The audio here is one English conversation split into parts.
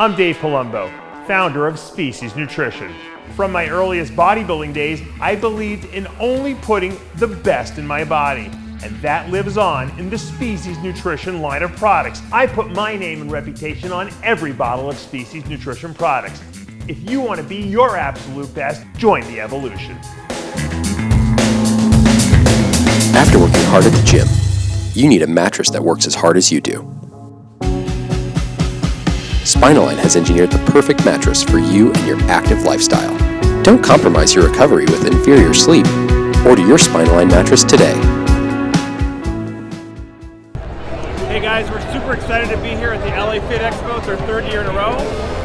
I'm Dave Palumbo, founder of Species Nutrition. From my earliest bodybuilding days, I believed in only putting the best in my body. And that lives on in the Species Nutrition line of products. I put my name and reputation on every bottle of Species Nutrition products. If you want to be your absolute best, join the evolution. After working hard at the gym, you need a mattress that works as hard as you do. Spinalign has engineered the perfect mattress for you and your active lifestyle. Don't compromise your recovery with inferior sleep. Order your Spinalign mattress today. Hey guys, we're super excited to be here at the LA Fit Expo. It's our third year in a row.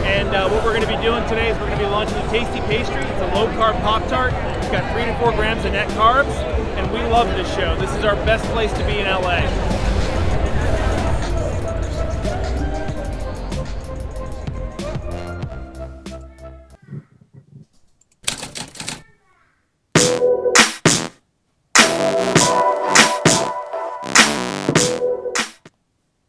And what we're going to be doing today is we're going to be launching a tasty pastry. It's a low-carb Pop-Tart. It's got 3 to 4 grams of net carbs. And we love this show. This is our best place to be in LA.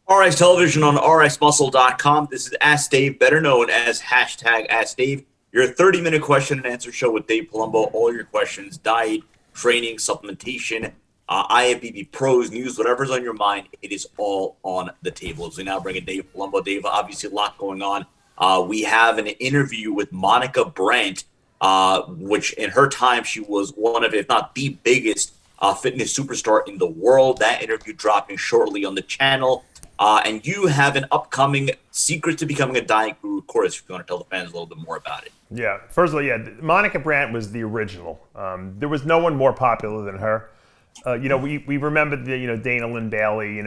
RX Television on RxMuscle.com. This is Ask Dave, better known as hashtag Ask Dave, your 30-minute question and answer show with Dave Palumbo. All your questions, diet, training, supplementation, IFBB pros, news, whatever's on your mind, it is all on the table. So we now bring in Dave Palumbo. Dave, obviously a lot going on. We have an interview with Monica Brandt, which in her time, she was one of, if not the biggest fitness superstar in the world. That interview dropping shortly on the channel. And you have an upcoming Secret to Becoming a Diet Guru course, if you want to tell the fans a little bit more about it. Yeah, first of all, yeah, Monica Brandt was the original. There was no one more popular than her. We remember the, Dana Lynn Bailey,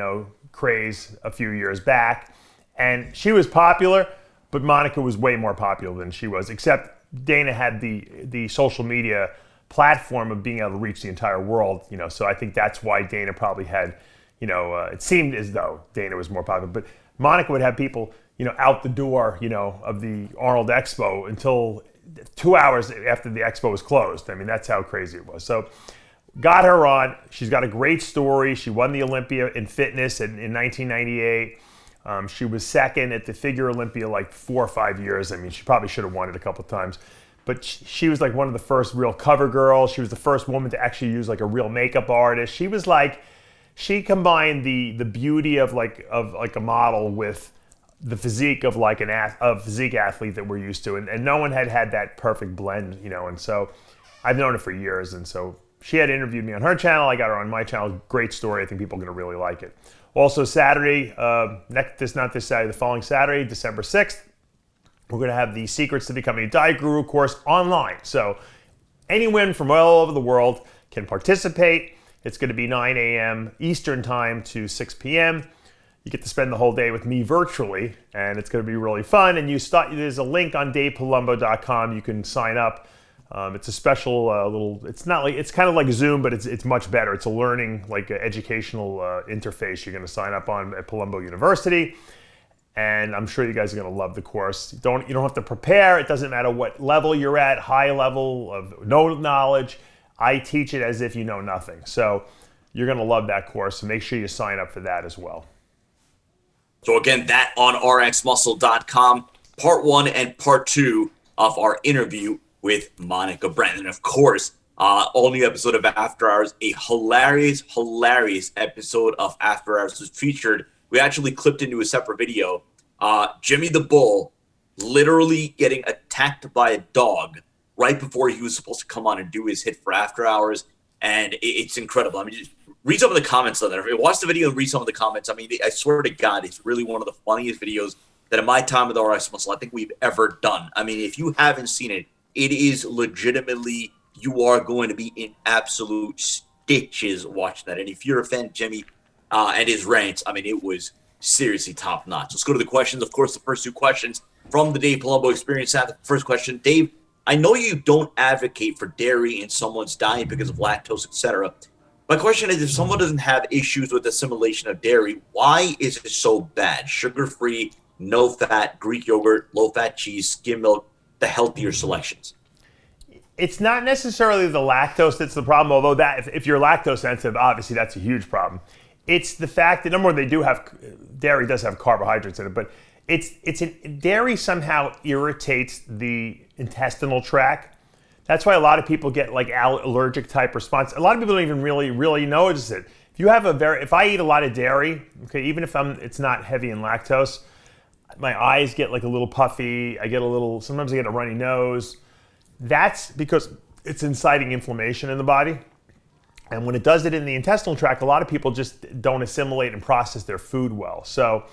craze a few years back. And she was popular, but Monica was way more popular than she was, except Dana had the social media platform of being able to reach the entire world, so I think that's why Dana probably had, it seemed as though Dana was more popular, but Monica would have people, out the door, of the Arnold Expo until 2 hours after the expo was closed. I mean, that's how crazy it was. So got her on. She's got a great story. She won the Olympia in fitness in 1998. She was second at the Figure Olympia like 4 or 5 years. I mean, she probably should have won it a couple of times. But she was like one of the first real cover girls. She was the first woman to actually use like a real makeup artist. She was like, she combined the beauty of like a model with the physique of like a physique athlete that we're used to, and no one had that perfect blend, and so I've known her for years, and so she had interviewed me on her channel. I got her on my channel. Great story. I think people are going to really like it. Also Saturday, not this Saturday, the following Saturday, December 6th, we're going to have the Secrets to Becoming a Diet Guru course online. So anyone from all over the world can participate. It's going to be 9 a.m. Eastern time to 6 p.m. You get to spend the whole day with me virtually, and it's going to be really fun. And there's a link on davepalumbo.com. You can sign up. It's a special it's kind of like Zoom, but it's much better. It's a learning, like educational interface you're going to sign up on at Palumbo University. And I'm sure you guys are going to love the course. You don't have to prepare. It doesn't matter what level you're at, high level of no knowledge. I teach it as if you know nothing. So you're going to love that course. So make sure you sign up for that as well. So again, that on RxMuscle.com, part 1 and part 2 of our interview with Monica Brandt. And of course, all new episode of After Hours, a hilarious episode of After Hours was featured. We actually clipped into a separate video. Jimmy the Bull literally getting attacked by a dog right before he was supposed to come on and do his hit for After Hours. And it's incredible. I mean, just read some of the comments on that. Watch the video and read some of the comments. I mean, I swear to God, it's really one of the funniest videos that in my time with RxMuscle, I think we've ever done. I mean, if you haven't seen it, it is legitimately, you are going to be in absolute stitches watching that. And if you're a fan of Jimmy and his rants, I mean, it was seriously top notch. Let's go to the questions. Of course, the first 2 questions from the Dave Palumbo Experience. First question, Dave, I know you don't advocate for dairy in someone's diet because of lactose, etc. My question is, if someone doesn't have issues with assimilation of dairy, why is it so bad? Sugar-free, no fat, Greek yogurt, low-fat cheese, skim milk, the healthier selections. It's not necessarily the lactose that's the problem, although that if you're lactose sensitive, obviously that's a huge problem. It's the fact that, number one, dairy does have carbohydrates in it, but dairy somehow irritates the intestinal tract. That's why a lot of people get like allergic type response. A lot of people don't even really notice it. If I eat a lot of dairy, okay, even if it's not heavy in lactose, my eyes get like a little puffy. Sometimes I get a runny nose. That's because it's inciting inflammation in the body. And when it does it in the intestinal tract, a lot of people just don't assimilate and process their food well. So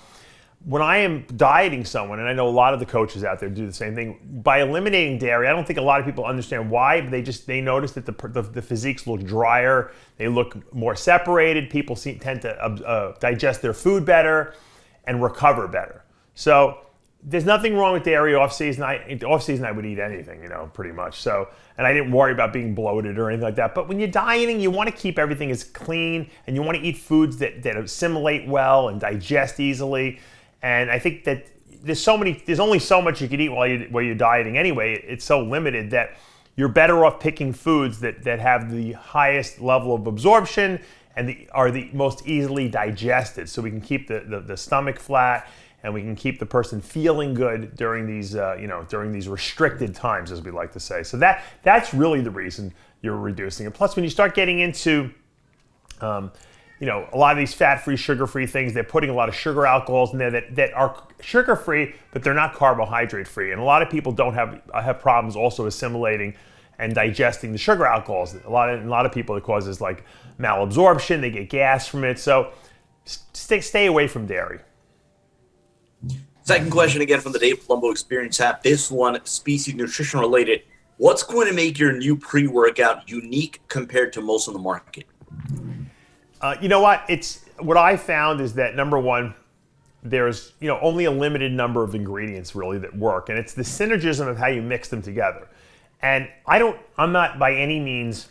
when I am dieting someone, and I know a lot of the coaches out there do the same thing, by eliminating dairy, I don't think a lot of people understand why, but they notice that the physiques look drier, they look more separated, people tend to digest their food better and recover better. So there's nothing wrong with dairy off season. Off season I would eat anything, pretty much. So, and I didn't worry about being bloated or anything like that. But when you're dieting, you want to keep everything as clean, and you want to eat foods that assimilate well and digest easily. And I think that there's only so much you can eat while you're dieting anyway. It's so limited that you're better off picking foods that have the highest level of absorption and are the most easily digested, so we can keep the stomach flat and we can keep the person feeling good during these during these restricted times, as we like to say. So that's really the reason you're reducing it. Plus, when you start getting into a lot of these fat-free, sugar-free things, they're putting a lot of sugar alcohols in there that are sugar-free, but they're not carbohydrate-free. And a lot of people have problems also assimilating and digesting the sugar alcohols. A lot of people, it causes like malabsorption, they get gas from it. So stay away from dairy. Second question again from the Dave Palumbo Experience app. This one, species nutrition related. What's going to make your new pre-workout unique compared to most on the market? You know what? What I found is that, number one, there's only a limited number of ingredients really that work, and it's the synergism of how you mix them together. And I'm not by any means,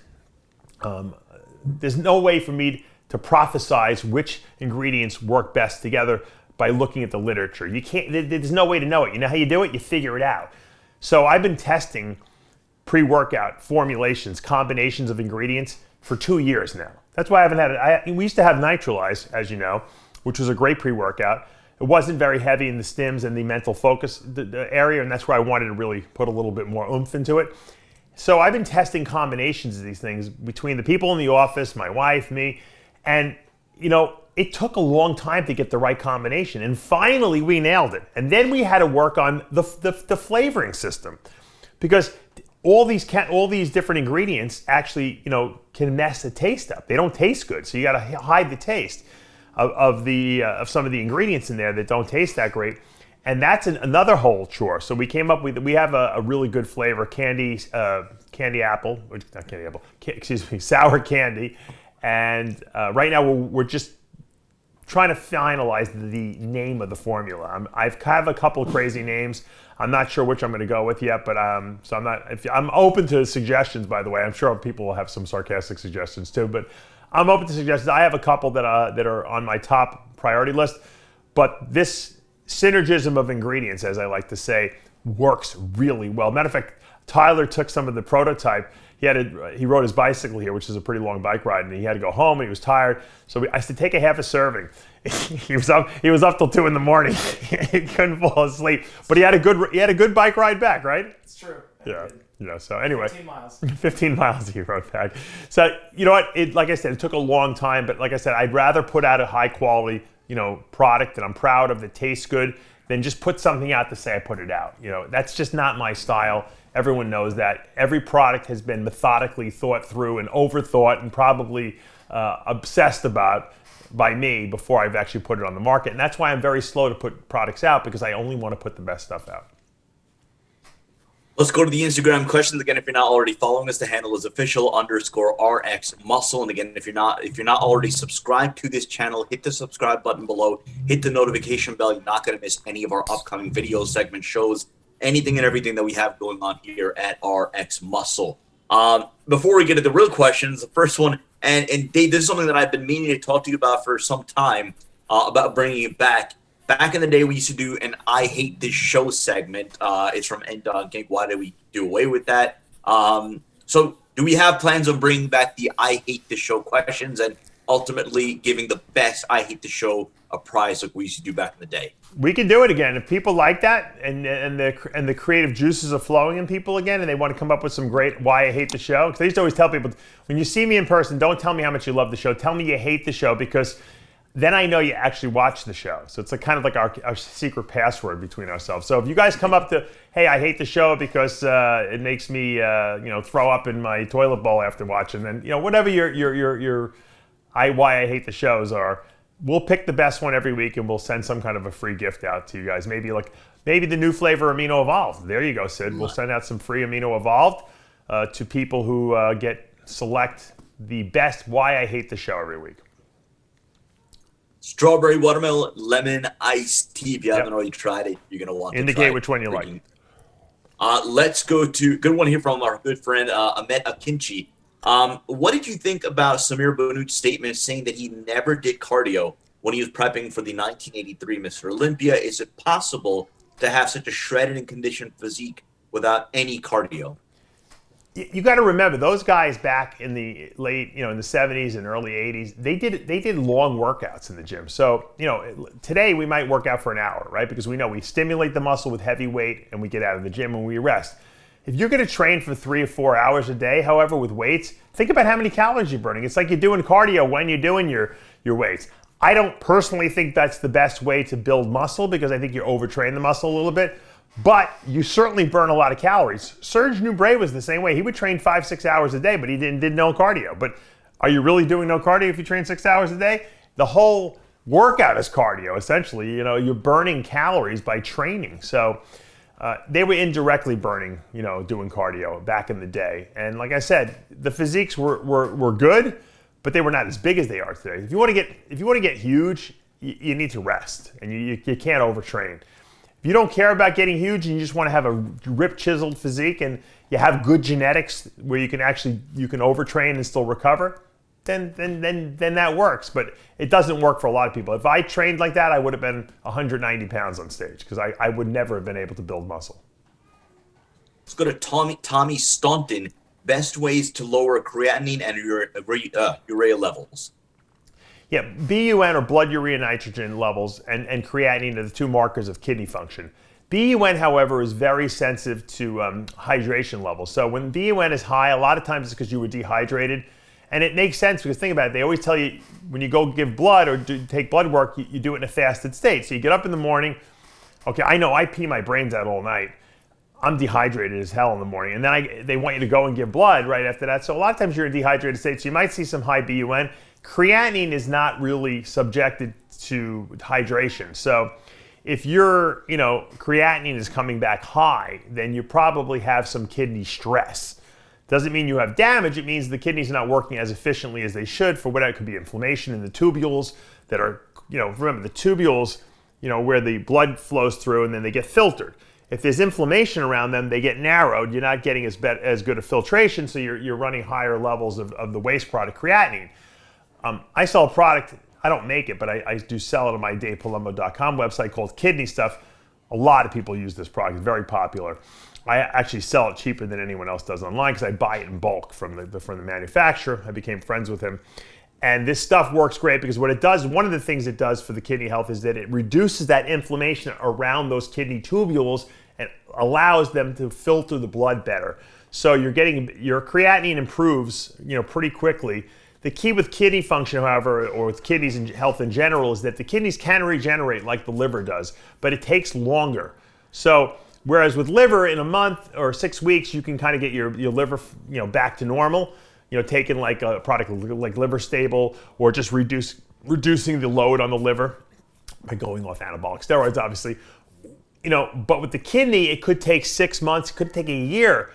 there's no way for me to prophesize which ingredients work best together by looking at the literature. You can't, there's no way to know it. You know how you do it? You figure it out. So I've been testing pre-workout formulations, combinations of ingredients for 2 years now. That's why I haven't had it. We used to have Nitrylize, as you know, which was a great pre-workout. It wasn't very heavy in the stims and the mental focus the area, and that's where I wanted to really put a little bit more oomph into it. So I've been testing combinations of these things between the people in the office, my wife, me, and it took a long time to get the right combination, and finally we nailed it. And then we had to work on the flavoring system, because all these different ingredients actually, can mess the taste up. They don't taste good, so you got to hide the taste of some of the ingredients in there that don't taste that great, and that's another whole chore. So we came up with, we have a really good flavor, sour candy, and right now we're just trying to finalize the name of the formula. I have a couple of crazy names. I'm not sure which I'm going to go with yet, but so I'm open to suggestions. By the way, I'm sure people will have some sarcastic suggestions too, but I'm open to suggestions. I have a couple that are on my top priority list, but this synergism of ingredients, as I like to say, works really well. Matter of fact, Tyler took some of the prototype. He rode his bicycle here, which is a pretty long bike ride, and he had to go home, and he was tired. So I said, take a half a serving. He was up till 2 a.m. He couldn't fall asleep, but he had a good bike ride back, right? It's true. Yeah. So anyway, 15 miles. 15 miles he rode back. So you know what? Like I said, it took a long time, but like I said, I'd rather put out a high quality, product that I'm proud of, that tastes good, than just put something out to say I put it out. That's just not my style. Everyone knows that. Every product has been methodically thought through and overthought and probably obsessed about by me before I've actually put it on the market. And that's why I'm very slow to put products out, because I only want to put the best stuff out. Let's go to the Instagram questions. Again, if you're not already following us, the handle is official_RxMuscle. And again, if you're not already subscribed to this channel, hit the subscribe button below, hit the notification bell. You're not going to miss any of our upcoming videos, segments, shows, anything and everything that we have going on here at RxMuscle. Before we get to the real questions, the first one, and Dave, this is something that I've been meaning to talk to you about for some time, about bringing it back. Back in the day, we used to do an I Hate This Show segment. It's from N-Dog. Why did we do away with that? So do we have plans on bringing back the I Hate This Show questions and ultimately giving the best I Hate This Show a prize like we used to do back in the day? We can do it again. If people like that and the creative juices are flowing in people again and they want to come up with some great why I hate the show. Because I used to always tell people, when you see me in person, don't tell me how much you love the show. Tell me you hate the show, because then I know you actually watch the show. So it's like kind of like our secret password between ourselves. So if you guys come up to, hey, I hate the show because it makes me throw up in my toilet bowl after watching, then whatever your why I hate the shows are, we'll pick the best one every week and we'll send some kind of a free gift out to you guys. Maybe the new flavor Amino Evolved. There you go, Sid. We'll send out some free Amino Evolved to people who select the best why I hate the show every week. Strawberry watermelon lemon iced tea. If you haven't already tried it, you're gonna want to indicate try which one you like. Let's go to good one here from our good friend Ahmet Akinci. What did you think about Samir Bannout's statement saying that he never did cardio when he was prepping for the 1983 Mr. Olympia? Is it possible to have such a shredded and conditioned physique without any cardio? You got to remember, those guys back in the late, in the 70s and early 80s, they did long workouts in the gym. So, today we might work out for an hour, right? Because we know we stimulate the muscle with heavy weight and we get out of the gym and we rest. If you're going to train for 3 or 4 hours a day, however, with weights, think about how many calories you're burning. It's like you're doing cardio when you're doing your weights. I don't personally think that's the best way to build muscle, because I think you overtrain the muscle a little bit. But you certainly burn a lot of calories. Serge Nubret was the same way. He would train 5-6 hours a day, but he did no cardio. But are you really doing no cardio if you train 6 hours a day? The whole workout is cardio, essentially. You're burning calories by training. So they were indirectly burning, doing cardio back in the day. And like I said, the physiques were good, but they were not as big as they are today. If you want to get huge, you need to rest, and you can't overtrain. If you don't care about getting huge and you just want to have a ripped, chiseled physique and you have good genetics where you can overtrain and still recover, then that works. But it doesn't work for a lot of people. If I trained like that, I would have been 190 pounds on stage, because I would never have been able to build muscle. Let's go to Tommy Staunton. Best ways to lower creatinine and urea levels. Yeah, BUN, or blood urea nitrogen levels, and creatinine are the two markers of kidney function. BUN, however, is very sensitive to hydration levels. So when BUN is high, a lot of times it's because you were dehydrated. And it makes sense, because think about it, they always tell you when you go give blood or take blood work, you do it in a fasted state. So you get up in the morning, okay, I know I pee my brains out all night. I'm dehydrated as hell in the morning. And then they want you to go and give blood right after that. So a lot of times you're in a dehydrated state, so you might see some high BUN. Creatinine is not really subjected to hydration. So if your creatinine is coming back high, then you probably have some kidney stress. Doesn't mean you have damage. It means the kidneys are not working as efficiently as they should for whatever. It could be inflammation in the tubules that are, remember the tubules, where the blood flows through and then they get filtered. If there's inflammation around them, they get narrowed. You're not getting as good a filtration, so you're running higher levels of the waste product, creatinine. I sell a product, I don't make it, but I do sell it on my DavePalumbo.com website called Kidney Stuff. A lot of people use this product. It's very popular. I actually sell it cheaper than anyone else does online, because I buy it in bulk from the manufacturer. I became friends with him. And this stuff works great, because what it does, one of the things it does for the kidney health is that it reduces that inflammation around those kidney tubules and allows them to filter the blood better. So your creatinine improves, pretty quickly. The key with kidney function, however, or with kidneys and health in general, is that the kidneys can regenerate like the liver does, but it takes longer. So whereas with liver, in a month or 6 weeks, you can kind of get your liver, back to normal. Taking like a product like Liver Stable, or just reducing the load on the liver by going off anabolic steroids, obviously. But with the kidney, it could take 6 months, it could take a year,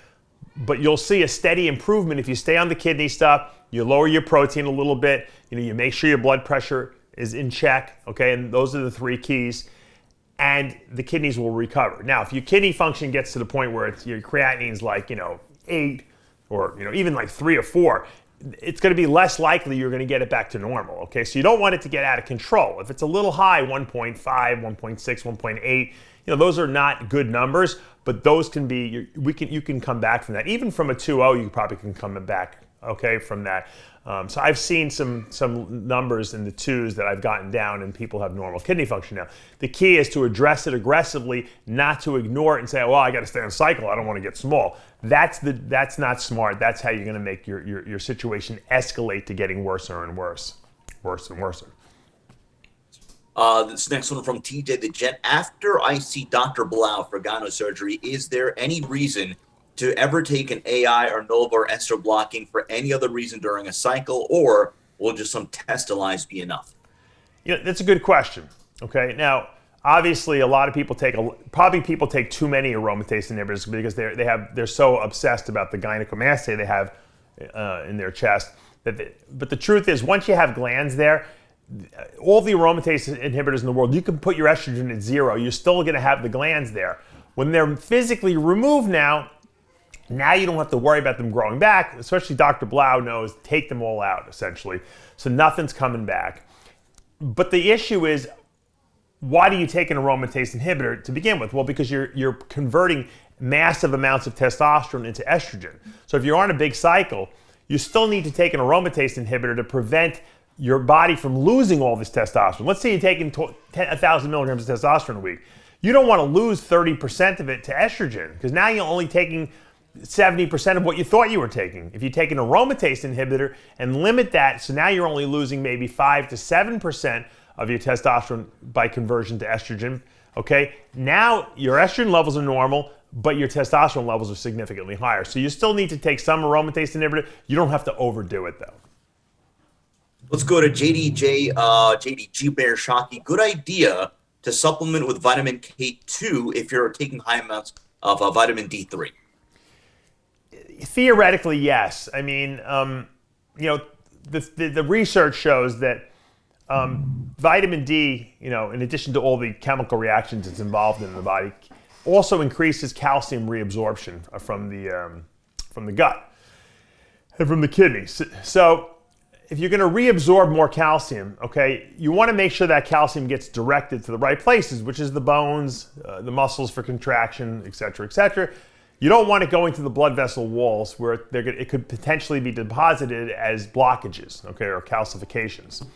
but you'll see a steady improvement if you stay on the kidney stuff. You lower your protein a little bit. You make sure your blood pressure is in check. Okay, and those are the 3 keys. And the kidneys will recover. Now, if your kidney function gets to the point where your creatinine's like 8, or even like 3 or 4, it's going to be less likely you're going to get it back to normal. Okay, so you don't want it to get out of control. If it's a little high, 1.5, 1.6, 1.8, those are not good numbers, but those can be, you can come back from that. Even from a 2.0, you probably can come back okay, from that. So I've seen some numbers in the 2s that I've gotten down, and people have normal kidney function now. The key is to address it aggressively, not to ignore it and say, well, I got to stay on cycle, I don't want to get small. That's not smart. That's how you're going to make your situation escalate to getting worse and worse. This next one from TJ the Jet. After I see Dr. Blau for gyno surgery, is there any reason to ever take an AI or nolva or estro blocking for any other reason during a cycle, or will just some testolyze be enough? That's a good question. Okay, now obviously a lot of people people take too many aromatase inhibitors because they're so obsessed about the gynecomastia they have in their chest. But the truth is, once you have glands there, all the aromatase inhibitors in the world, you can put your estrogen at 0. You're still going to have the glands there. When they're physically removed now you don't have to worry about them growing back. Especially Dr. Blau knows, take them all out, essentially. So nothing's coming back. But the issue is, why do you take an aromatase inhibitor to begin with? Well, because you're converting massive amounts of testosterone into estrogen. So if you're on a big cycle, you still need to take an aromatase inhibitor to prevent your body from losing all this testosterone. Let's say you're taking 1,000 milligrams of testosterone a week. You don't want to lose 30% of it to estrogen, because now you're only taking 70% of what you thought you were taking. If you take an aromatase inhibitor and limit that, so now you're only losing maybe 5 to 7% of your testosterone by conversion to estrogen, okay? Now your estrogen levels are normal, but your testosterone levels are significantly higher. So you still need to take some aromatase inhibitor. You don't have to overdo it though. Let's go to JDG Bear Shockey. Good idea to supplement with vitamin K2 if you're taking high amounts of vitamin D3. Theoretically, yes. I mean, the research shows that vitamin D, in addition to all the chemical reactions it's involved in the body, also increases calcium reabsorption from the gut and from the kidneys. So if you're going to reabsorb more calcium, okay, you want to make sure that calcium gets directed to the right places, which is the bones, the muscles for contraction, et cetera, et cetera. You don't want it going to the blood vessel walls where it could potentially be deposited as blockages, okay, or calcifications.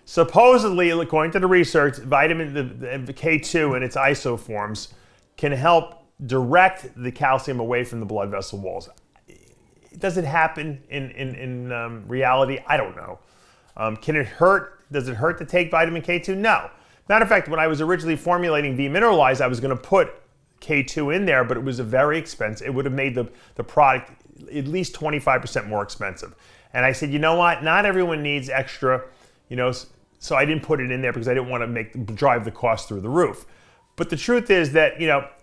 Supposedly, according to the research, vitamin the K2 and its isoforms can help direct the calcium away from the blood vessel walls. Does it happen in reality? I don't know. Can it hurt? Does it hurt to take vitamin K2? No. Matter of fact, when I was originally formulating V-Mineralize, I was going to put K2 in there, but it was very expensive. It would have made the product at least 25% more expensive. And I said, you know what? Not everyone needs extra, so I didn't put it in there because I didn't want to drive the cost through the roof. But the truth is that,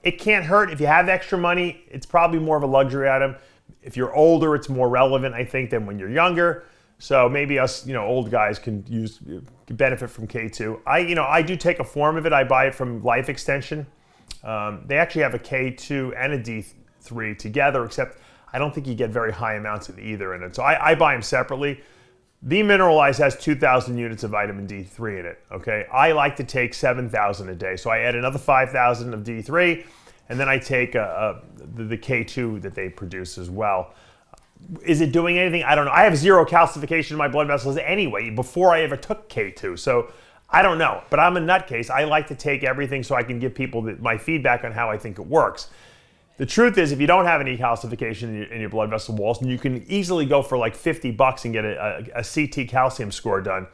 it can't hurt. If you have extra money, it's probably more of a luxury item. If you're older, it's more relevant, I think, than when you're younger. So maybe us, old guys can benefit from K2. I do take a form of it. I buy it from Life Extension. They actually have a K2 and a D3 together, except I don't think you get very high amounts of either in it. So I buy them separately. V-Mineralize has 2,000 units of vitamin D3 in it, okay? I like to take 7,000 a day. So I add another 5,000 of D3, and then I take the K2 that they produce as well. Is it doing anything? I don't know. I have zero calcification in my blood vessels anyway before I ever took K2. So I don't know, but I'm a nutcase. I like to take everything so I can give people my feedback on how I think it works. The truth is, if you don't have any calcification in your blood vessel walls, and you can easily go for like $50 and get a CT calcium score done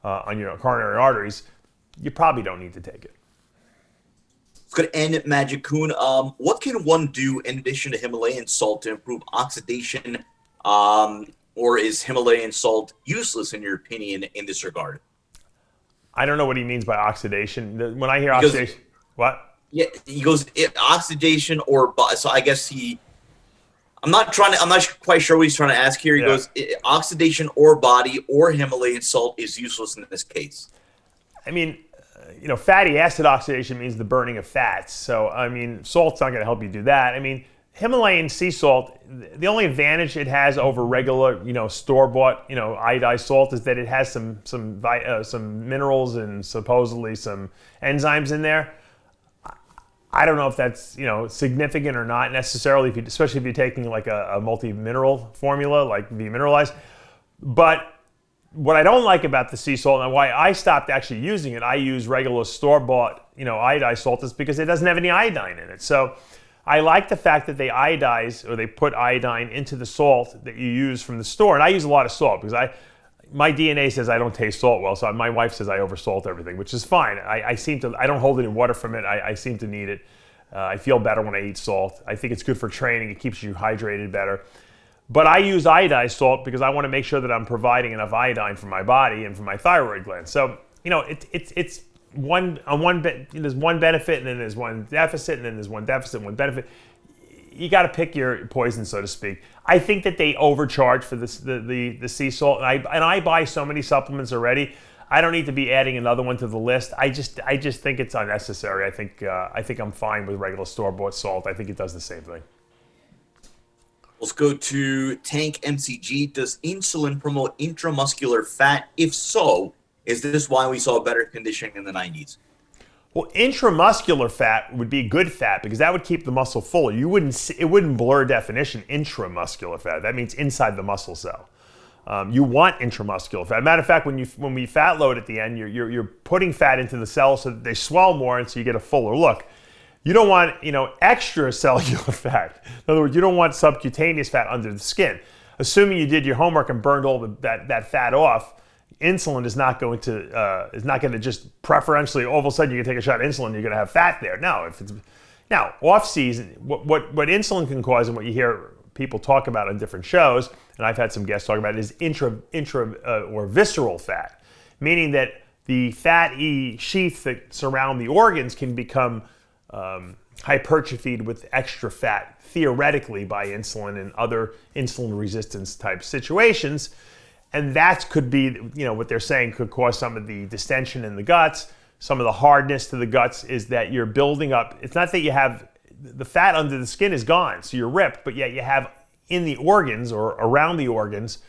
on your coronary arteries, you probably don't need to take it. Let's go to N Magic Coon. What can one do in addition to Himalayan salt to improve oxidation, or is Himalayan salt useless in your opinion in this regard? I don't know what he means by oxidation. When I hear oxidation, what? Yeah, he goes oxidation or so. I guess I'm not quite sure what he's trying to ask here. He goes oxidation or body or Himalayan salt is useless in this case. I mean, fatty acid oxidation means the burning of fats. So I mean, salt's not going to help you do that. I mean, Himalayan sea salt, the only advantage it has over regular, store-bought, iodized salt is that it has some minerals and supposedly some enzymes in there. I don't know if that's, you know, significant or not necessarily, especially if you're taking like a multi-mineral formula like Mineralize. But what I don't like about the sea salt and why I stopped actually using it, I use regular store-bought, you know, iodized salt, is because it doesn't have any iodine in it. So I like the fact that they iodize, or they put iodine into the salt that you use from the store. And I use a lot of salt because my DNA says I don't taste salt well, so my wife says I oversalt everything, which is fine. I don't hold any water from it. I seem to need it. I feel better when I eat salt. I think it's good for training. It keeps you hydrated better. But I use iodized salt because I want to make sure that I'm providing enough iodine for my body and for my thyroid gland. So, you know, there's one benefit, and then there's one deficit, and then there's one deficit and one benefit. You got to pick your poison, so to speak. I think that they overcharge for the sea salt, and I buy so many supplements already. I don't need to be adding another one to the list. I just think it's unnecessary. I think I'm fine with regular store-bought salt. I think it does the same thing. Let's go to Tank MCG. Does insulin promote intramuscular fat? If so, is this why we saw better conditioning in the 90s? Well, intramuscular fat would be good fat because that would keep the muscle full. It wouldn't blur definition. Intramuscular fat, that means inside the muscle cell. You want intramuscular fat. Matter of fact, when we fat load at the end, you're putting fat into the cells so that they swell more, and so you get a fuller look. You don't want, you know, extracellular fat. In other words, you don't want subcutaneous fat under the skin. Assuming you did your homework and burned all that fat off, insulin is not going to just preferentially all of a sudden you can take a shot of insulin, you're going to have fat there. No, now off season, what insulin can cause, and what you hear people talk about on different shows, and I've had some guests talk about it, is intra or visceral fat, meaning that the fatty sheath that surround the organs can become hypertrophied with extra fat, theoretically, by insulin and other insulin resistance type situations. And that could be, you know, what they're saying could cause some of the distension in the guts. Some of the hardness to the guts is that you're building up. It's not that you have the fat under the skin is gone, so you're ripped, but yet you have in the organs or around the organs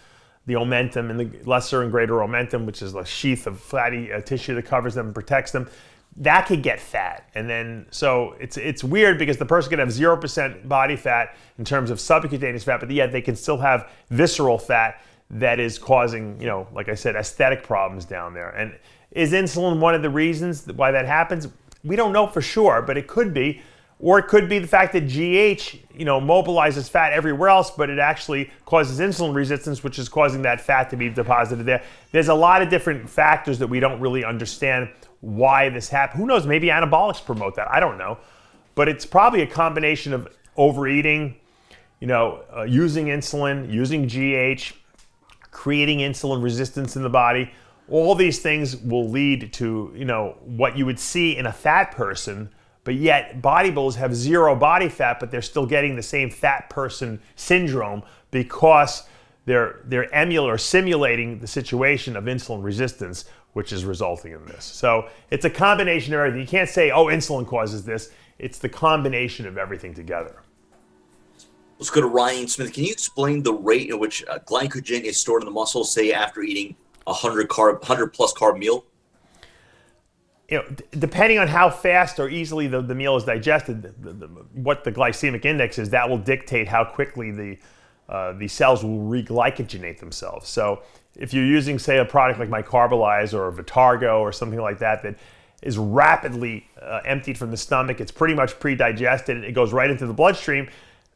the omentum and the lesser and greater omentum, which is a sheath of fatty tissue that covers them and protects them. That could get fat. And then, so it's weird because the person can have 0% body fat in terms of subcutaneous fat, but yet they can still have visceral fat that is causing, you know, like I said, aesthetic problems down there. And is insulin one of the reasons why that happens? We don't know for sure, but it could be. Or it could be the fact that GH, you know, mobilizes fat everywhere else, but it actually causes insulin resistance, which is causing that fat to be deposited there. There's a lot of different factors that we don't really understand why this happens. Who knows? Maybe anabolics promote that. I don't know. But it's probably a combination of overeating, you know, using insulin, using GH, creating insulin resistance in the body. All these things will lead to, you know, what you would see in a fat person. But yet bodybuilders have zero body fat, but they're still getting the same fat person syndrome because they're simulating the situation of insulin resistance, which is resulting in this. So it's a combination of everything. You can't say, oh, insulin causes this. It's the combination of everything together. Let's go to Ryan Smith. Can you explain the rate at which glycogen is stored in the muscle, say after eating a 100 plus carb meal? You know, depending on how fast or easily the meal is digested, what the glycemic index is, that will dictate how quickly the cells will reglycogenate themselves. So if you're using, say, a product like my Carbolyze or Vitargo or something like that that is rapidly emptied from the stomach, it's pretty much pre-digested, it goes right into the bloodstream,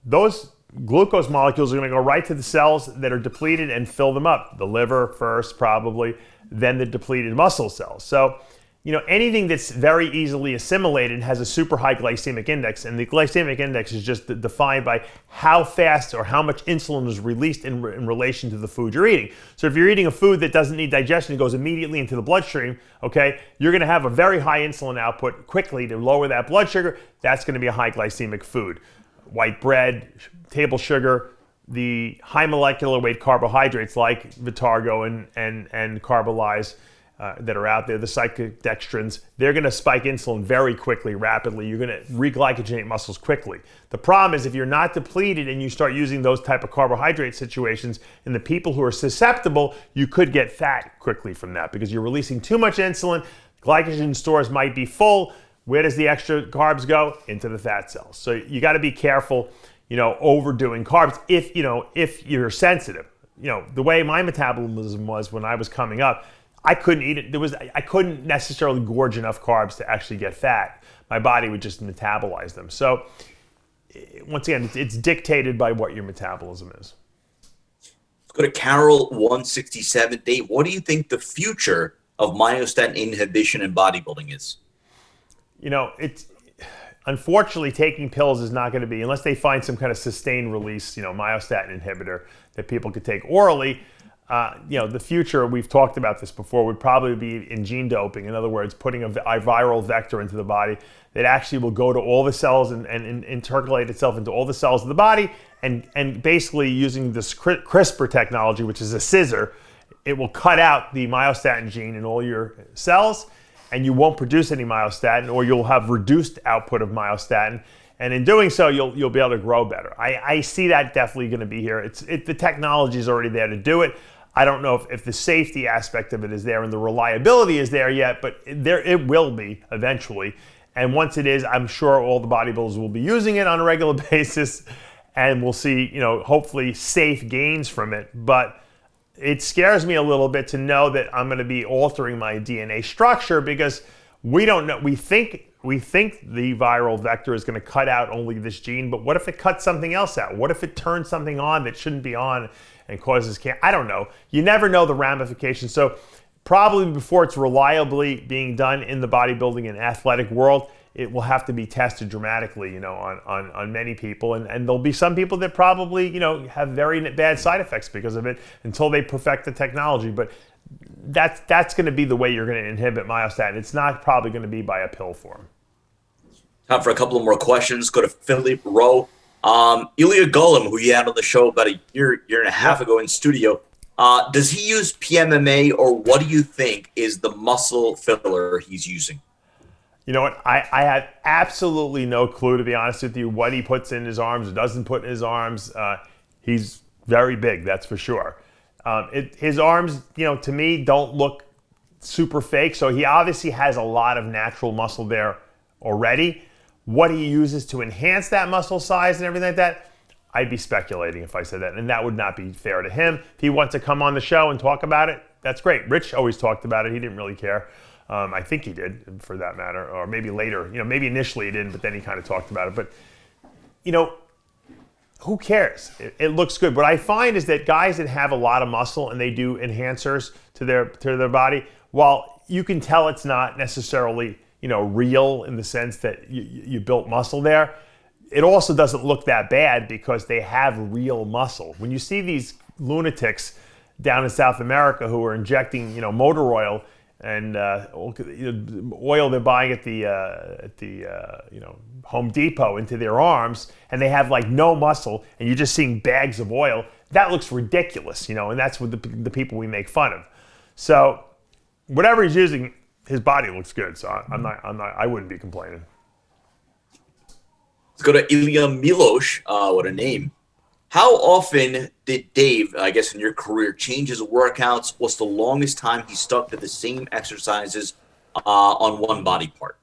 those glucose molecules are going to go right to the cells that are depleted and fill them up. The liver first, probably, then the depleted muscle cells. So, you know, anything that's very easily assimilated has a super high glycemic index, and the glycemic index is just defined by how fast or how much insulin is released in relation to the food you're eating. So if you're eating a food that doesn't need digestion, it goes immediately into the bloodstream, okay, you're gonna have a very high insulin output quickly to lower that blood sugar. That's gonna be a high glycemic food. White bread, table sugar, the high molecular weight carbohydrates like Vitargo and Carbolyze, that are out there, the cyclodextrins, they're going to spike insulin very quickly, rapidly. You're going to reglycogenate muscles quickly. The problem is if you're not depleted and you start using those type of carbohydrate situations, in the people who are susceptible, you could get fat quickly from that because you're releasing too much insulin. Glycogen stores might be full. Where does the extra carbs go? Into the fat cells. So you got to be careful, overdoing carbs if you're sensitive. The way my metabolism was when I was coming up, I couldn't eat it. I couldn't necessarily gorge enough carbs to actually get fat. My body would just metabolize them. So once again, it's dictated by what your metabolism is. Let's go to Carol 167. Dave, what do you think the future of myostatin inhibition in bodybuilding is? It's unfortunately taking pills is not going to be, unless they find some kind of sustained release, myostatin inhibitor that people could take orally. The future, we've talked about this before, would probably be in gene doping. In other words, putting a viral vector into the body that actually will go to all the cells and intercalate itself into all the cells of the body, and basically using this CRISPR technology, which is a scissor, it will cut out the myostatin gene in all your cells, and you won't produce any myostatin, or you'll have reduced output of myostatin. And in doing so, you'll be able to grow better. I see that definitely going to be here. The technology is already there to do it. I don't know if the safety aspect of it is there and the reliability is there yet, but it will be eventually. And once it is, I'm sure all the bodybuilders will be using it on a regular basis, and we'll see, hopefully safe gains from it. But it scares me a little bit to know that I'm going to be altering my DNA structure, because we don't know. We think the viral vector is going to cut out only this gene, but what if it cuts something else out? What if it turns something on that shouldn't be on and causes cancer? I don't know. You never know the ramifications. So probably before it's reliably being done in the bodybuilding and athletic world, it will have to be tested dramatically, on many people. And there'll be some people that probably, have very bad side effects because of it until they perfect the technology. But that's going to be the way you're going to inhibit myostatin. It's not probably going to be by a pill form. Time for a couple of more questions. Go to Philip Rowe. Illia Golem, who you had on the show about a year and a half ago in studio, does he use PMMA, or what do you think is the muscle filler he's using? You know what? I have absolutely no clue, to be honest with you, what he puts in his arms or doesn't put in his arms. He's very big, that's for sure. His arms, to me, don't look super fake. So he obviously has a lot of natural muscle there already. What he uses to enhance that muscle size and everything like that, I'd be speculating if I said that, and that would not be fair to him. If he wants to come on the show and talk about it, that's great. Rich always talked about it. He didn't really care. I think he did, for that matter, or maybe later. Maybe initially he didn't, but then he kind of talked about it. But, who cares? It looks good. What I find is that guys that have a lot of muscle and they do enhancers to their body, while you can tell it's not necessarily real in the sense that you built muscle there, it also doesn't look that bad because they have real muscle. When you see these lunatics down in South America who are injecting motor oil and oil they're buying at the Home Depot into their arms, and they have like no muscle, and you're just seeing bags of oil, that looks ridiculous, and that's what the people we make fun of. So whatever he's using, his body looks good, so I wouldn't be complaining. Let's go to Ilya Milosh. What a name. How often did Dave, I guess in your career, change his workouts? What's the longest time he stuck to the same exercises on one body part?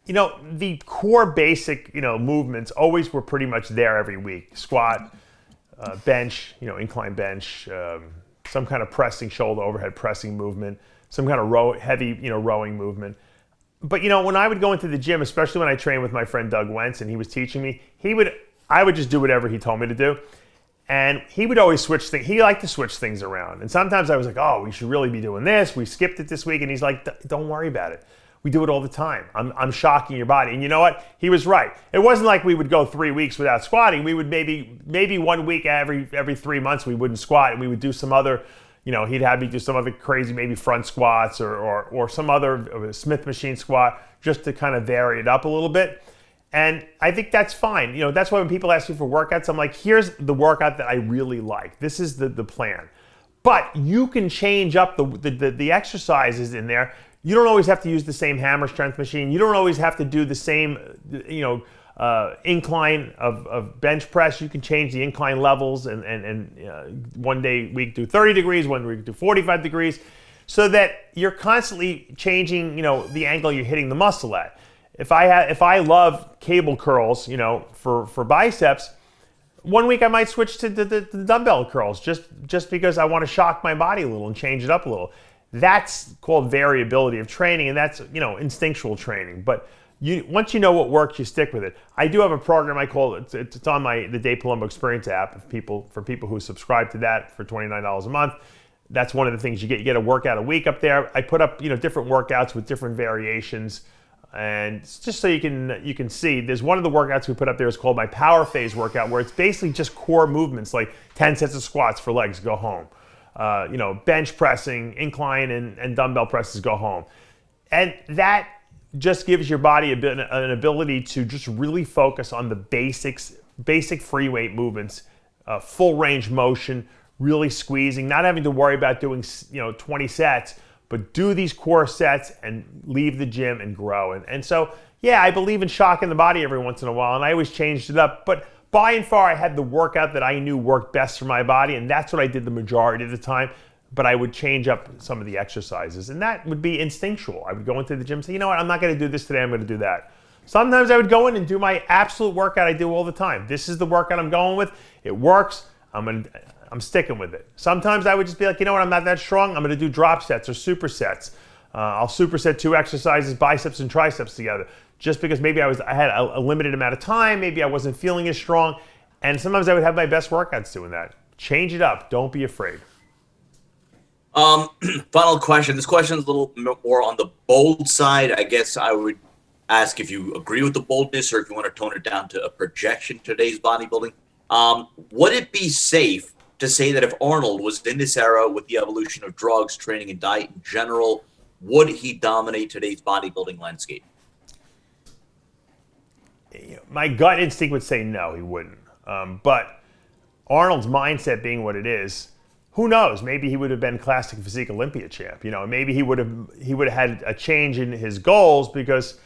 The core basic, movements always were pretty much there every week. Squat, bench, incline bench, some kind of pressing, shoulder overhead pressing movement, some kind of heavy, rowing movement. But, when I would go into the gym, especially when I trained with my friend Doug Wentz and he was teaching me, I would just do whatever he told me to do. And he would always switch things. He liked to switch things around. And sometimes I was like, oh, we should really be doing this. We skipped it this week. And he's like, don't worry about it. We do it all the time. I'm shocking your body. And you know what? He was right. It wasn't like we would go 3 weeks without squatting. We would maybe 1 week every 3 months we wouldn't squat, and we would do some other, he'd have me do some other crazy, maybe front squats or some other Smith machine squat, just to kind of vary it up a little bit. And I think that's fine. That's why when people ask me for workouts, I'm like, here's the workout that I really like. This is the plan. But you can change up the exercises in there. You don't always have to use the same hammer strength machine. You don't always have to do the same, incline of bench press. You can change the incline levels and one week do 30 degrees, one week do 45 degrees, so that you're constantly changing, the angle you're hitting the muscle at. if I love cable curls, for biceps, one week I might switch to the dumbbell curls just because I want to shock my body a little and change it up a little. That's called variability of training, and that's instinctual training. But once you know what works, you stick with it. I do have a program I call it. It's on the Dave Palumbo Experience app. For people who subscribe to that for $29 a month, that's one of the things you get. You get a workout a week up there. I put up different workouts with different variations, and just so you can see. There's one of the workouts we put up there is called my Power Phase workout, where it's basically just core movements like 10 sets of squats for legs, go home. Bench pressing, incline and dumbbell presses, go home. And that just gives your body an ability to just really focus on the basic free weight movements, full range motion, really squeezing, not having to worry about doing 20 sets, but do these core sets and leave the gym and grow. And so, yeah, I believe in shocking the body every once in a while, and I always changed it up. But by and far, I had the workout that I knew worked best for my body, and that's what I did the majority of the time. But I would change up some of the exercises, and that would be instinctual. I would go into the gym and say, you know what, I'm not going to do this today, I'm going to do that. Sometimes I would go in and do my absolute workout I do all the time. This is the workout I'm going with. It works. I'm sticking with it. Sometimes I would just be like, you know what, I'm not that strong. I'm going to do drop sets or supersets. I'll superset 2 exercises, biceps and triceps together, just because maybe I had a limited amount of time. Maybe I wasn't feeling as strong. And sometimes I would have my best workouts doing that. Change it up. Don't be afraid. Final question. This question is a little more on the bold side. I guess I would ask if you agree with the boldness or if you want to tone it down to a projection today's bodybuilding. Would it be safe to say that if Arnold was in this era with the evolution of drugs, training, and diet in general, would he dominate today's bodybuilding landscape? My gut instinct would say no, he wouldn't. But Arnold's mindset being what it is, who knows? Maybe he would have been classic physique Olympia champ. Maybe he would have had a change in his goals because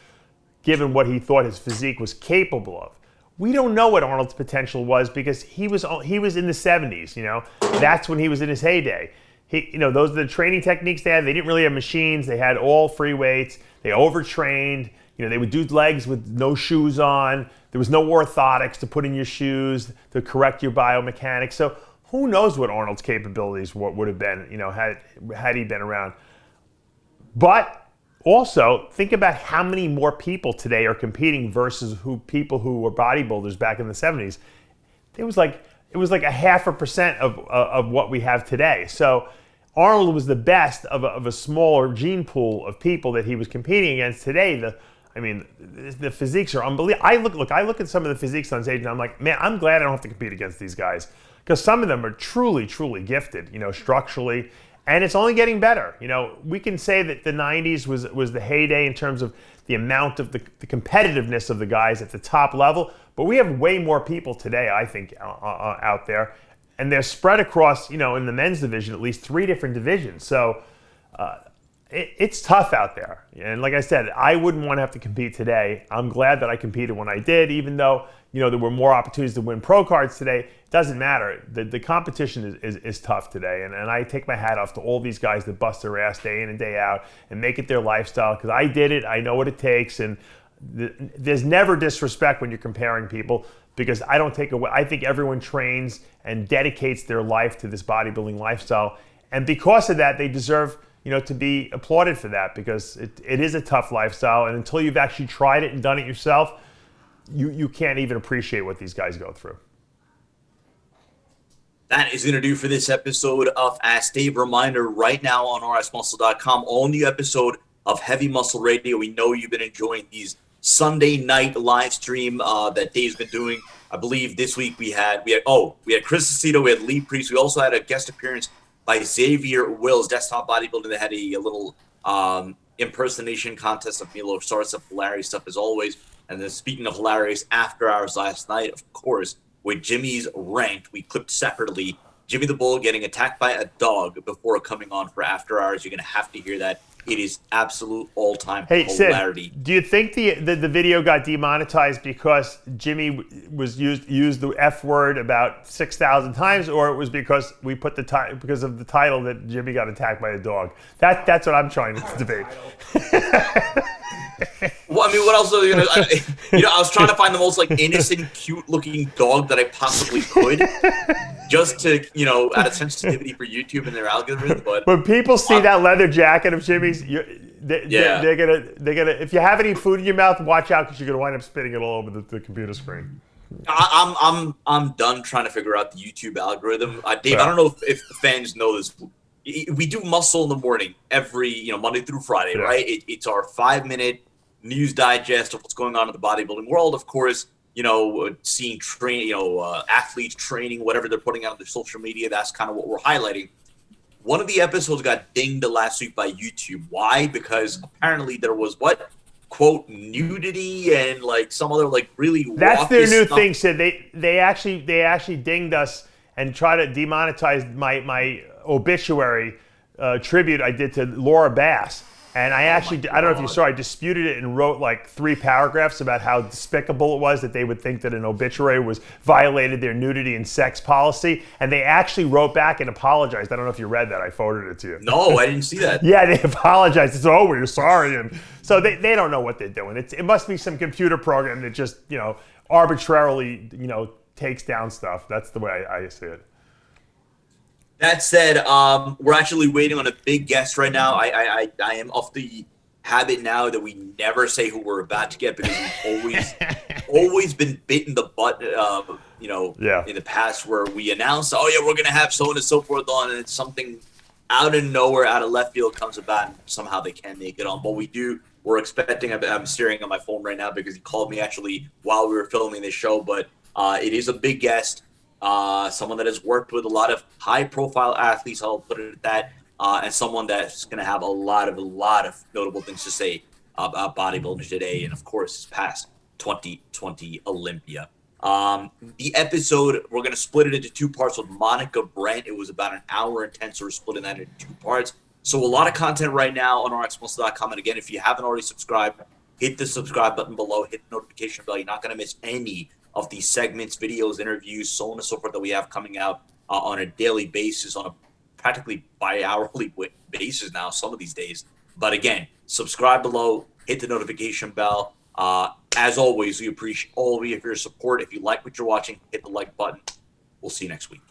given what he thought his physique was capable of. We don't know what Arnold's potential was because he was in the 70s. That's when he was in his heyday. Those are the training techniques they had. They didn't really have machines. They had all free weights. They overtrained. They would do legs with no shoes on. There was no orthotics to put in your shoes to correct your biomechanics. So who knows what Arnold's capabilities would have been, had he been around. But also, think about how many more people today are competing versus people who were bodybuilders back in the 70s. It was like 0.5% of what we have today. So Arnold was the best of a smaller gene pool of people that he was competing against. Today, the physiques are unbelievable. I look at some of the physiques on stage and I'm like, man, I'm glad I don't have to compete against these guys because some of them are truly, truly gifted, structurally, and it's only getting better. We can say that the 90s was the heyday in terms of the amount of the competitiveness of the guys at the top level, but we have way more people today, I think, out there, and they're spread across, in the men's division, at least 3 different divisions. So it's tough out there. And like I said, I wouldn't want to have to compete today. I'm glad that I competed when I did, even though, there were more opportunities to win pro cards today. It doesn't matter. The competition is tough today. And I take my hat off to all these guys that bust their ass day in and day out and make it their lifestyle because I did it. I know what it takes. And there's never disrespect when you're comparing people because I don't take away. I think everyone trains and dedicates their life to this bodybuilding lifestyle. And because of that, they deserve to be applauded for that because it is a tough lifestyle. And until you've actually tried it and done it yourself, you can't even appreciate what these guys go through. That is going to do for this episode of Ask Dave. Reminder right now on RxMuscle.com, all new episode of Heavy Muscle Radio. We know you've been enjoying these Sunday night live stream that Dave's been doing. I believe this week we had Chris Aceto, we had Lee Priest. We also had a guest appearance by Xavier Wills, Desktop Bodybuilding. They had a little impersonation contest of me, a little sorts of hilarious stuff as always. And then speaking of hilarious, after hours last night, of course, with Jimmy's Ranked, we clipped separately Jimmy the Bull getting attacked by a dog before coming on for after hours. You're going to have to hear that. It is absolute all-time hilarity. Sid, do you think the video got demonetized because Jimmy used the F word about 6,000 times, or it was because we put because of the title that Jimmy got attacked by a dog? That's what I'm trying to debate. Well, mean, what else? I was trying to find the most like innocent, cute-looking dog that I possibly could, just to add a sensitivity for YouTube and their algorithm. But when people see that leather jacket of Jimmy's, they're gonna. If you have any food in your mouth, watch out because you're gonna wind up spitting it all over the computer screen. I'm done trying to figure out the YouTube algorithm. Dave, I don't know if fans know this. We do Muscle in the morning every Monday through Friday, right? It's our 5-minute news digest of what's going on in the bodybuilding world. Of course, seeing athletes training, whatever they're putting out on their social media. That's kind of what we're highlighting. One of the episodes got dinged last week by YouTube. Why? Because apparently there was quote nudity and like some other like really that's their new stuff. thing. Said they actually dinged us and try to demonetize my obituary tribute I did to Laura Bass. And I don't know if you saw, I disputed it and wrote like 3 paragraphs about how despicable it was that they would think that an obituary violated their nudity and sex policy. And they actually wrote back and apologized. I don't know if you read that. I forwarded it to you. No, I didn't see that. Yeah, they apologized. It's, we're sorry. And so they don't know what they're doing. It must be some computer program that just, arbitrarily, takes down stuff. That's the way I see it. That said, we're actually waiting on a big guest right now. I am off the habit now that we never say who we're about to get because we've always been bitten the butt, in the past where we announce, we're going to have so on and so forth on, and it's something out of nowhere, out of left field comes about, and somehow they can make it on. But we're expecting, I'm staring at my phone right now because he called me actually while we were filming this show, but it is a big guest. Someone that has worked with a lot of high-profile athletes, I'll put it at that, and someone that's going to have a lot of notable things to say about bodybuilding today, and of course, his past 2020 Olympia. The episode, we're going to split it into 2 parts with Monica Brent. It was about an hour and 10, so we're splitting that into 2 parts. So a lot of content right now on RxMuscle.com, and again, if you haven't already subscribed, hit the subscribe button below, hit the notification bell. You're not going to miss any of these segments, videos, interviews, so on and so forth that we have coming out on a daily basis, on a practically bi-hourly basis now, some of these days. But again, subscribe below, hit the notification bell. As always, we appreciate all of your support. If you like what you're watching, hit the like button. We'll see you next week.